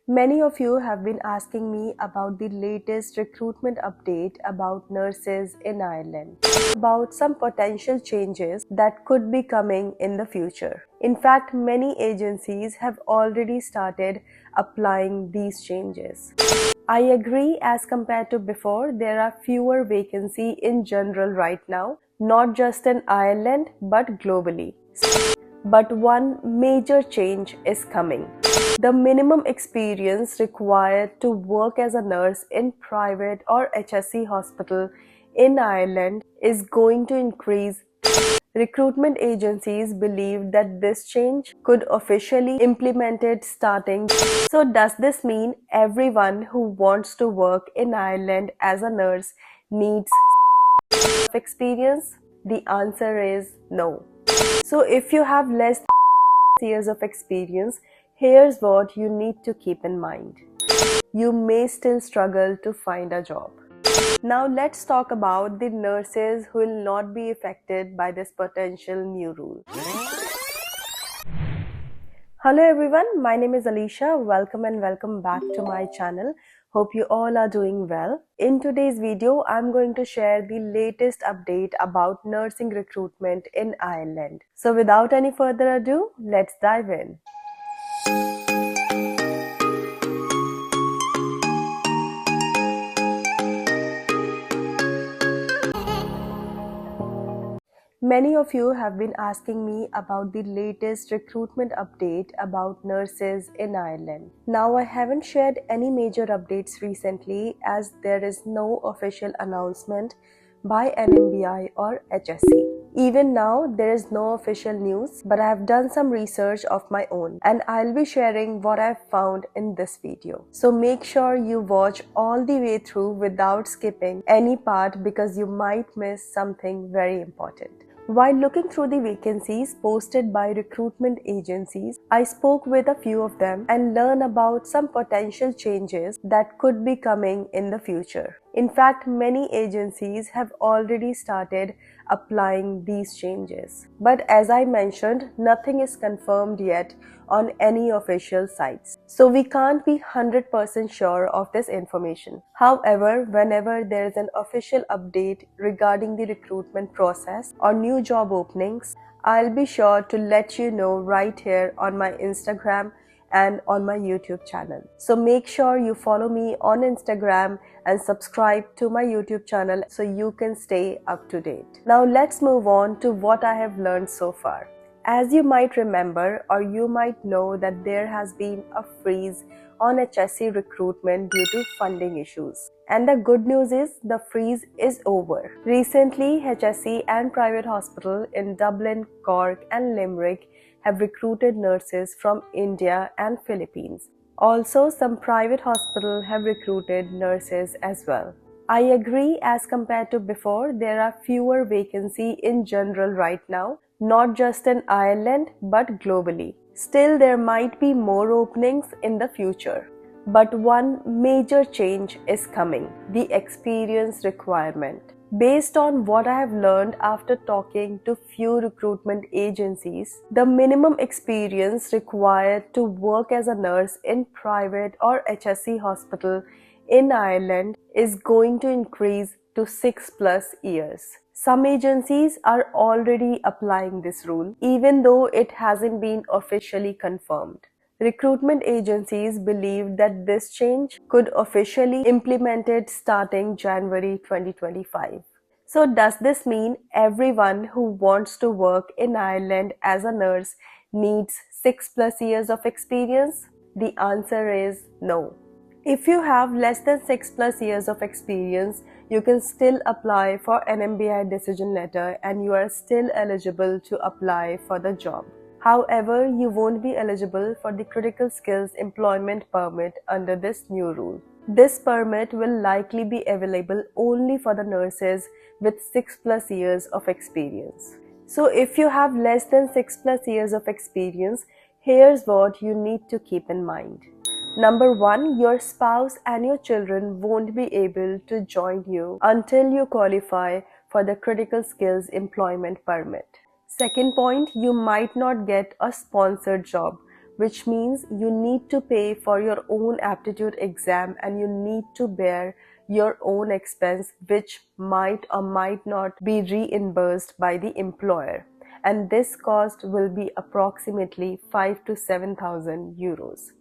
Many of you have been asking me about the latest recruitment update about nurses in Ireland, about some potential changes that could be coming in the future. In fact, many agencies have already started applying these changes. I agree, as compared to before, there are fewer vacancies in general right now, not just in Ireland but globally. But one major change is coming. The minimum experience required to work as a nurse in private or HSE hospital in Ireland is going to increase. Recruitment agencies believe that this change could officially implemented starting. So does this mean everyone who wants to work in Ireland as a nurse needs experience? The answer is no. So if you have less years of experience, here's what you need to keep in mind. You may still struggle to find a job. Now let's talk about the nurses who will not be affected by this potential new rule. Hello everyone, my name is Alisha. Welcome and welcome back to my channel. Hope you all are doing well. In today's video, I'm going to share the latest update about nursing recruitment in Ireland. So without any further ado, let's dive in. Many of you have been asking me about the latest recruitment update about nurses in Ireland. Now, I haven't shared any major updates recently as there is no official announcement by NMBI or HSE. Even now, there is no official news, but I have done some research of my own and I'll be sharing what I've found in this video. So make sure you watch all the way through without skipping any part because you might miss something very important. While looking through the vacancies posted by recruitment agencies, I spoke with a few of them and learned about some potential changes that could be coming in the future. In fact, many agencies have already started applying these changes. But as I mentioned, nothing is confirmed yet on any official sites. So we can't be 100% sure of this information. However, whenever there is an official update regarding the recruitment process or new job openings, I'll be sure to let you know right here on my Instagram and on my YouTube channel. So make sure you follow me on Instagram and subscribe to my YouTube channel so you can stay up to date. Now let's move on to what I have learned so far. As you might remember or you might know that there has been a freeze on HSE recruitment due to funding issues. And the good news is the freeze is over. Recently, HSE and private hospitals in Dublin, Cork and Limerick have recruited nurses from India and Philippines. Also, some private hospitals have recruited nurses as well. I agree, as compared to before, there are fewer vacancies in general right now, not just in Ireland but globally. Still, there might be more openings in the future. But one major change is coming: the experience requirement. Based on what I have learned after talking to few recruitment agencies, the minimum experience required to work as a nurse in private or HSE hospital in Ireland is going to increase to 6+ years. Some agencies are already applying this rule, even though it hasn't been officially confirmed. Recruitment agencies believe that this change could officially implemented starting January 2025. So does this mean everyone who wants to work in Ireland as a nurse needs 6+ years of experience? The answer is no. If you have less than 6+ years of experience, you can still apply for an NMBI decision letter and you are still eligible to apply for the job. However, you won't be eligible for the critical skills employment permit under this new rule. This permit will likely be available only for the nurses with 6+ years of experience. So if you have less than 6+ years of experience, here's what you need to keep in mind. Number 1, your spouse and your children won't be able to join you until you qualify for the critical skills employment permit. Second point, you might not get a sponsored job which means you need to pay for your own aptitude exam and you need to bear your own expense, which might or might not be reimbursed by the employer. And this cost will be approximately 5 to 7,000 euros.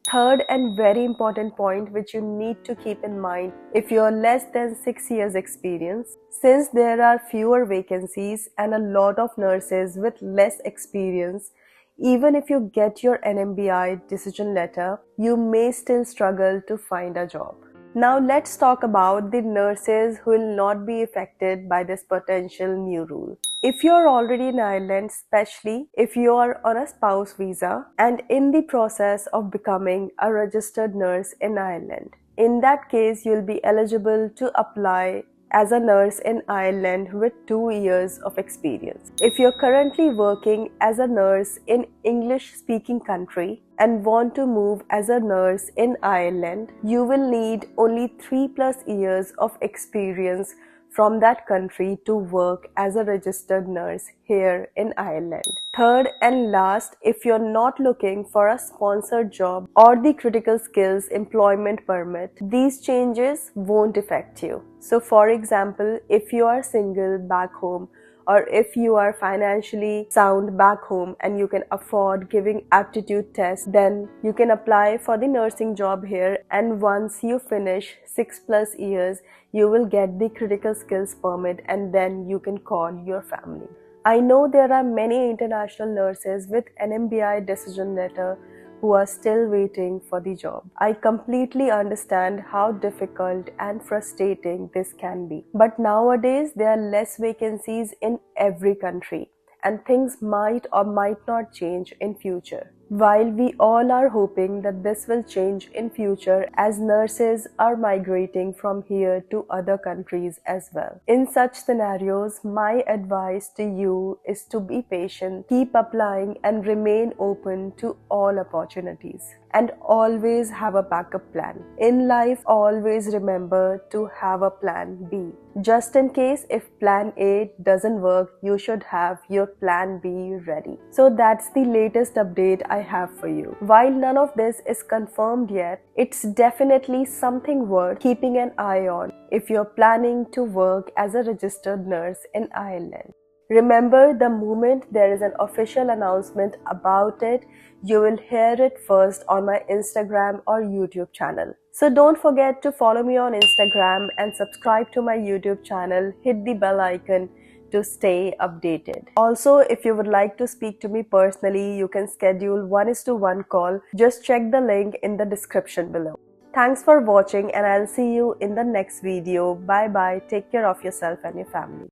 Third and very important point which you need to keep in mind if you are less than 6 years experience, since there are fewer vacancies and a lot of nurses with less experience, even if you get your NMBI decision letter, you may still struggle to find a job. Now let's talk about the nurses who will not be affected by this potential new rule. If you are already in Ireland, especially if you are on a spouse visa and in the process of becoming a registered nurse in Ireland, in that case you'll be eligible to apply as a nurse in Ireland with 2 years of experience. If you're currently working as a nurse in English-speaking country and want to move as a nurse in Ireland, you will need only 3+ years of experience from that country to work as a registered nurse here in Ireland. Third and last, if you're not looking for a sponsored job or the critical skills employment permit, these changes won't affect you. So for example, if you are single back home, or if you are financially sound back home and you can afford giving aptitude tests, then you can apply for the nursing job here, and once you finish 6+ years, you will get the critical skills permit and then you can call your family. I know there are many international nurses with NMBI decision letter who are still waiting for the job. I completely understand how difficult and frustrating this can be. But nowadays, there are less vacancies in every country and things might or might not change in future. While we all are hoping that this will change in future as nurses are migrating from here to other countries as well. In such scenarios, my advice to you is to be patient, keep applying and remain open to all opportunities. And always have a backup plan. In life, always remember to have a plan B. Just in case if plan A doesn't work, you should have your plan B ready. So that's the latest update I have for you. While none of this is confirmed yet, it's definitely something worth keeping an eye on if you're planning to work as a registered nurse in Ireland. Remember, the moment there is an official announcement about it, you will hear it first on my Instagram or YouTube channel. So don't forget to follow me on Instagram and subscribe to my YouTube channel. Hit the bell icon to stay updated. Also, if you would like to speak to me personally, you can schedule 1:1 call. Just check the link in the description below. Thanks for watching and I'll see you in the next video. Bye bye. Take care of yourself and your family.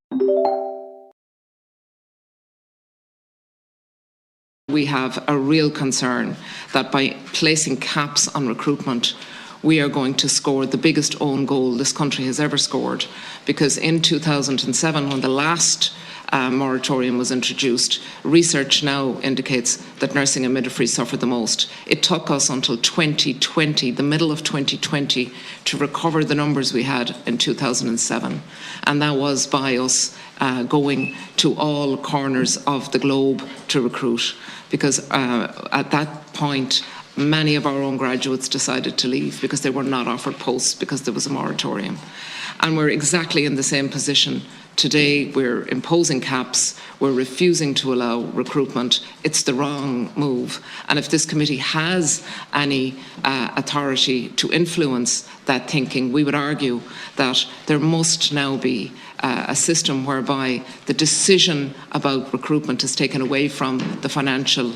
We have a real concern that by placing caps on recruitment, we are going to score the biggest own goal this country has ever scored. Because in 2007, when the last moratorium was introduced, research now indicates that nursing and midwifery suffered the most. It took us until 2020, the middle of 2020, to recover the numbers we had in 2007. And that was by us going to all corners of the globe to recruit. Because at that point, many of our own graduates decided to leave because they were not offered posts because there was a moratorium. And we're exactly in the same position today. We're imposing caps, we're refusing to allow recruitment. It's the wrong move. And if this committee has any authority to influence that thinking, we would argue that there must now be a system whereby the decision about recruitment is taken away from the financial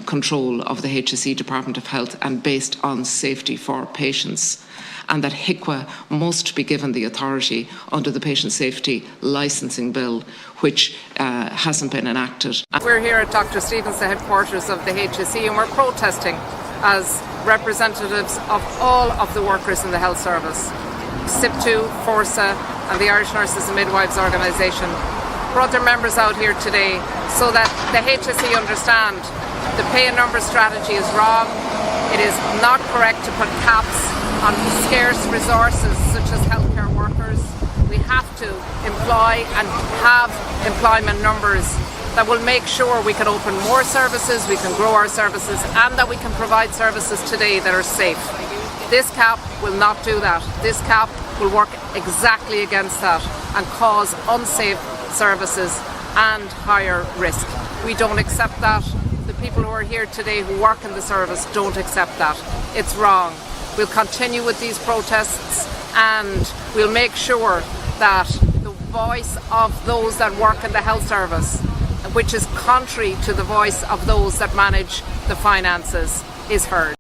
control of the HSE Department of Health and based on safety for patients. And that HIQA must be given the authority under the Patient Safety Licensing Bill, which hasn't been enacted. We're here at Dr. Stevens, the headquarters of the HSE, and we're protesting as representatives of all of the workers in the health service. SIP2, FORSA and the Irish Nurses and Midwives Organisation brought their members out here today so that the HSE understand the pay and numbers strategy is wrong. It is not correct to put caps on scarce resources such as healthcare workers. We have to employ and have employment numbers that will make sure we can open more services, we can grow our services, and that we can provide services today that are safe. This cap will not do that. This cap will work exactly against that and cause unsafe services and higher risk. We don't accept that. The people who are here today who work in the service don't accept that. It's wrong. We'll continue with these protests and we'll make sure that the voice of those that work in the health service, which is contrary to the voice of those that manage the finances, is heard.